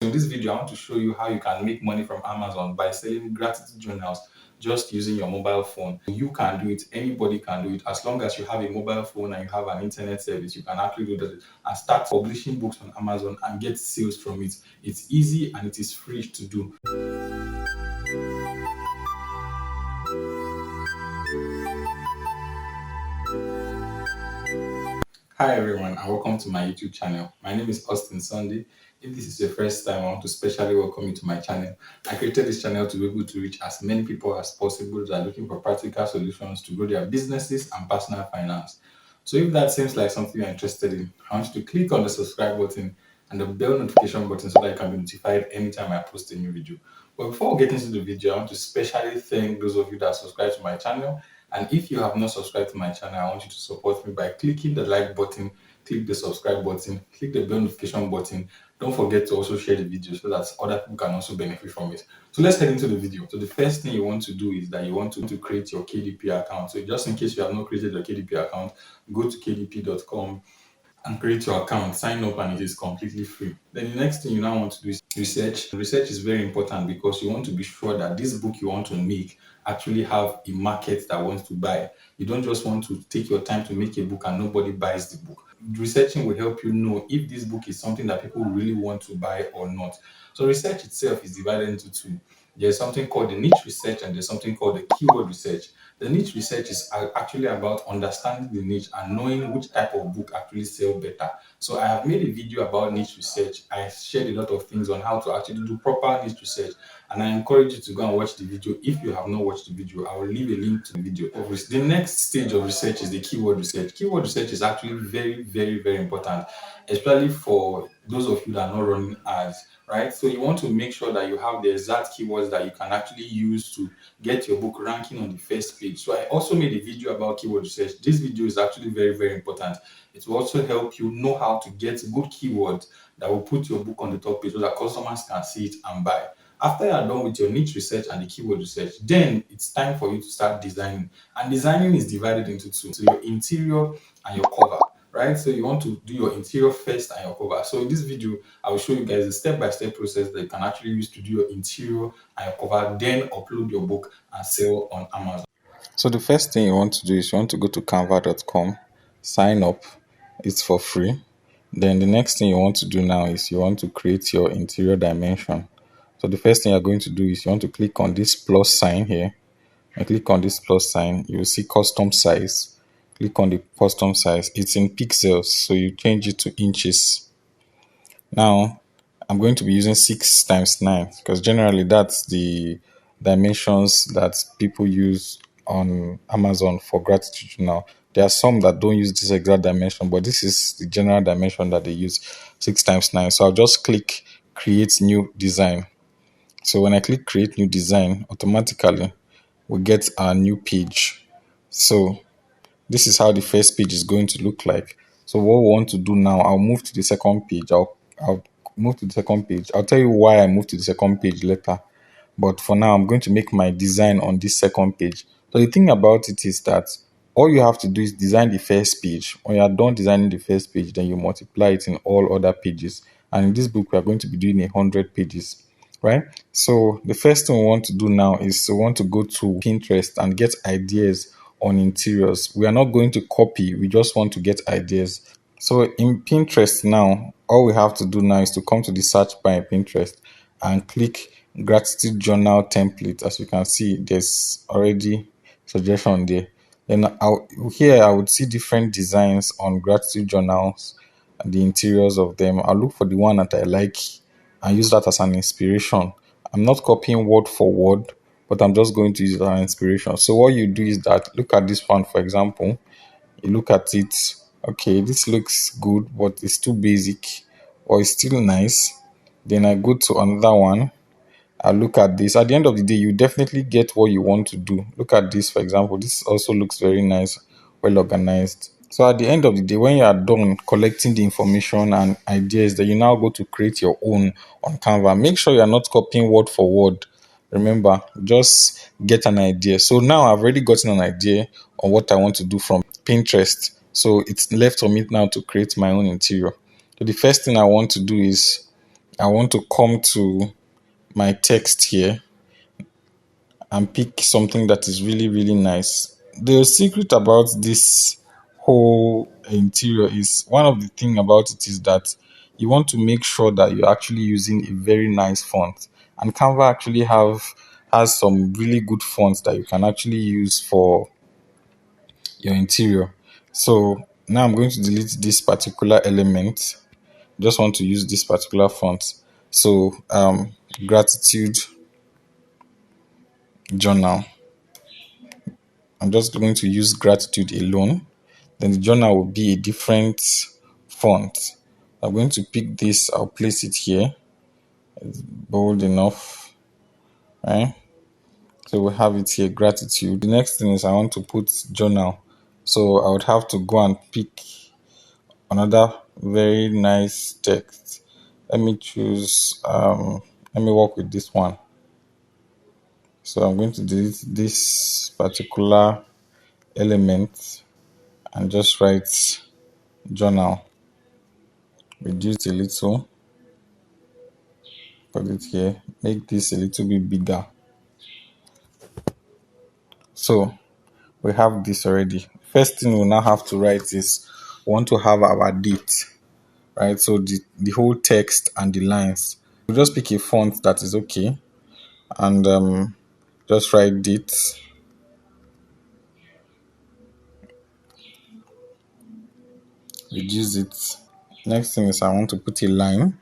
in this video, I want to show you how you can make money from Amazon by selling gratitude journals just using your mobile phone. You can do it, anybody can do it. As long as you have a mobile phone and you have an internet service, you can actually do that and start publishing books on Amazon and get sales from it. It's easy and it is free to do. Hi everyone and welcome to my YouTube channel. My name is Austin Sunday. If this is your first time, I want to specially welcome you to my channel. I created this channel to be able to reach as many people as possible that are looking for practical solutions to grow their businesses and personal finance. So if that seems like something you're interested in, I want you to click on the subscribe button and the bell notification button so that you can be notified anytime I post a new video. But before we get into the video, I want to specially thank those of you that subscribe to my channel. And if you have not subscribed to my channel, I want you to support me by clicking the like button, click the subscribe button, click the bell notification button. Don't forget to also share the video so that other people can also benefit from it. So let's head into the video. So the first thing you want to do is that you want to create your KDP account. So just in case you have not created your KDP account, go to kdp.com and create your account, sign up, and it is completely free. Then the next thing you now want to do is research. Research is very important because you want to be sure that this book you want to make actually have a market that wants to buy. You don't just want to take your time to make a book and nobody buys the book. Researching will help you know if this book is something that people really want to buy or not. So research itself is divided into two. There's something called the niche research and there's something called the keyword research. The niche research is actually about understanding the niche and knowing which type of book actually sell better. So I have made a video about niche research. I shared a lot of things on how to actually do proper niche research, and I encourage you to go and watch the video. If you have not watched the video, I will leave a link to the video. The next stage of research is the keyword research. Keyword research is actually very, very, very important, especially for those of you that are not running ads, right? So you want to make sure that you have the exact keywords that you can actually use to get your book ranking on the first page. So I also made a video about keyword research. This video is actually very, very important. It will also help you know how to get good keywords that will put your book on the top page so that customers can see it and buy. After you are done with your niche research and the keyword research, then it's time for you to start designing. And designing is divided into two. So your interior and your cover, right? So you want to do your interior first and your cover. So in this video, I will show you guys a step-by-step process that you can actually use to do your interior and your cover, then upload your book and sell on Amazon. So the first thing you want to do is you want to go to canva.com, sign up. It's for free. Then the next thing you want to do now is you want to create your interior dimension. So the first thing you're going to do is you want to click on this plus sign here. And click on this plus sign, you will see custom size. Click on the custom size. It's in pixels, so you change it to inches. Now, I'm going to be using 6 times 9 because generally that's the dimensions that people use on Amazon for gratitude journal. There are some that don't use this exact dimension, but this is the general dimension that they use, 6 times 9. So I'll just click create new design. So when I click create new design, automatically we get our new page. So this is how the first page is going to look like. So what we want to do now, I'll move to the second page. I'll move to the second page. I'll tell you why I moved to the second page later. But for now, I'm going to make my design on this second page. So the thing about it is that all you have to do is design the first page. When you are done designing the first page, then you multiply it in all other pages. And in this book, we are going to be doing 100 pages, right? So the first thing we want to do now is we want to go to Pinterest and get ideas on interiors. We are not going to copy, we just want to get ideas. So in Pinterest now, all we have to do now is to come to the search bar in Pinterest and click gratitude journal template. As you can see, there's already suggestion there. Then here I would see different designs on gratitude journals and the interiors of them. I'll look for the one that I like and use that as an inspiration. I'm not copying word for word, but I'm just going to use it as an inspiration. So what you do is that look at this one, for example. You look at it, okay, this looks good, but it's too basic, or it's still nice. Then I go to another one. I look at this. At the end of the day, you definitely get what you want to do. Look at this, for example. This also looks very nice, well organized. So at the end of the day, when you are done collecting the information and ideas, then you now go to create your own on Canva. Make sure you are not copying word for word. Remember, just get an idea. So now I've already gotten an idea on what I want to do from Pinterest. So it's left for me now to create my own interior. So the first thing I want to do is I want to come to my text here and pick something that is really, really nice. The secret about this whole interior is one of the thing about it is that you want to make sure that you're actually using a very nice font. And Canva actually has some really good fonts that you can actually use for your interior. So now I'm going to delete this particular element. Just want to use this particular font. So gratitude journal. I'm just going to use gratitude alone. Then the journal will be a different font. I'm going to pick this, I'll place it here, bold enough, right? So we have it here, gratitude. The next thing is I want to put journal. So I would have to go and pick another very nice text. Let me choose, let me work with this one. So I'm going to delete this particular element and just write journal. Reduce a little, put it here, make this a little bit bigger. So we have this already. First thing we now have to write is we want to have our date, right? So the whole text and the lines. We just pick a font that is okay and just write date. Reduce it. Next thing is I want to put a line.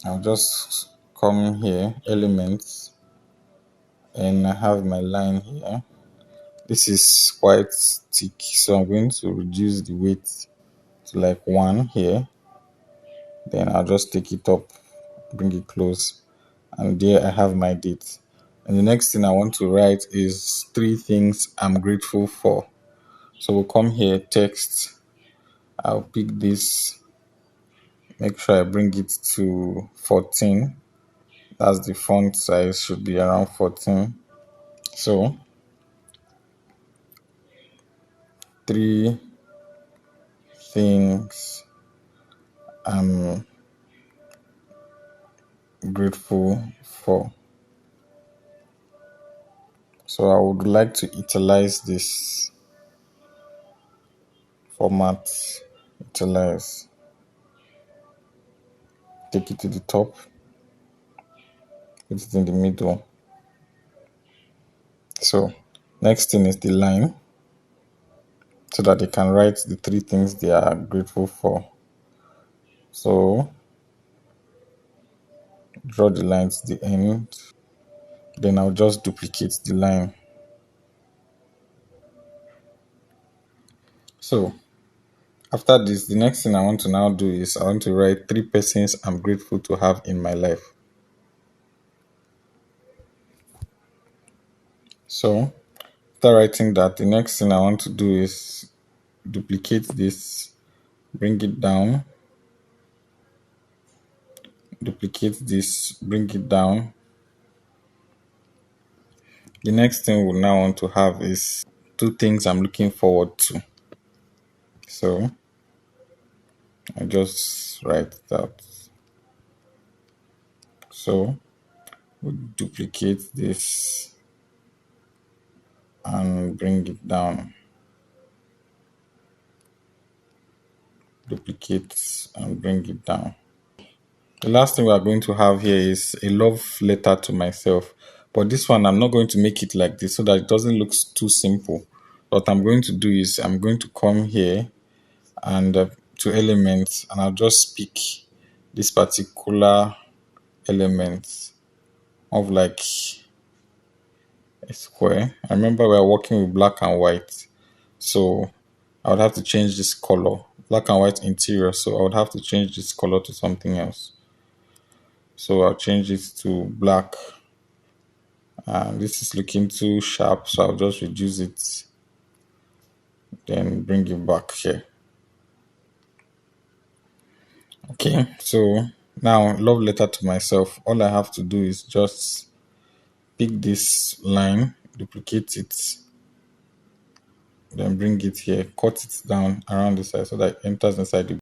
I'll just come here, elements, and I have my line here. This is quite thick, so I'm going to reduce the weight to like 1 here. Then I'll just take it up, bring it close, and there I have my date. And the next thing I want to write is 3 things I'm grateful for. So we'll come here, text. I'll pick this, make sure I bring it to 14. That's the font size, should be around 14. So 3 things I'm grateful for. So I would like to utilize this format, utilize, take it to the top, put it in the middle. So next thing is the line, so that they can write the 3 things they are grateful for. So draw the line to the end. Then I'll just duplicate the line. So after this, the next thing I want to now do is I want to write 3 persons I'm grateful to have in my life. So after writing that, the next thing I want to do is duplicate this, bring it down, duplicate this, bring it down. The next thing we now want to have is 2 things I'm looking forward to. So I just write that. So we duplicate this and bring it down. Duplicate and bring it down. The last thing we are going to have here is a love letter to myself. But this one, I'm not going to make it like this so that it doesn't look too simple. What I'm going to do is I'm going to come here and to elements, and I'll just pick this particular element of like a square. I remember we are working with black and white, so I would have to change this color, black and white interior, so I would have to change this color to something else. So I'll change it to black, and this is looking too sharp, so I'll just reduce it, then bring it back here. Okay, so now love letter to myself. All I have to do is just pick this line, duplicate it, then bring it here, cut it down around the side so that it enters inside the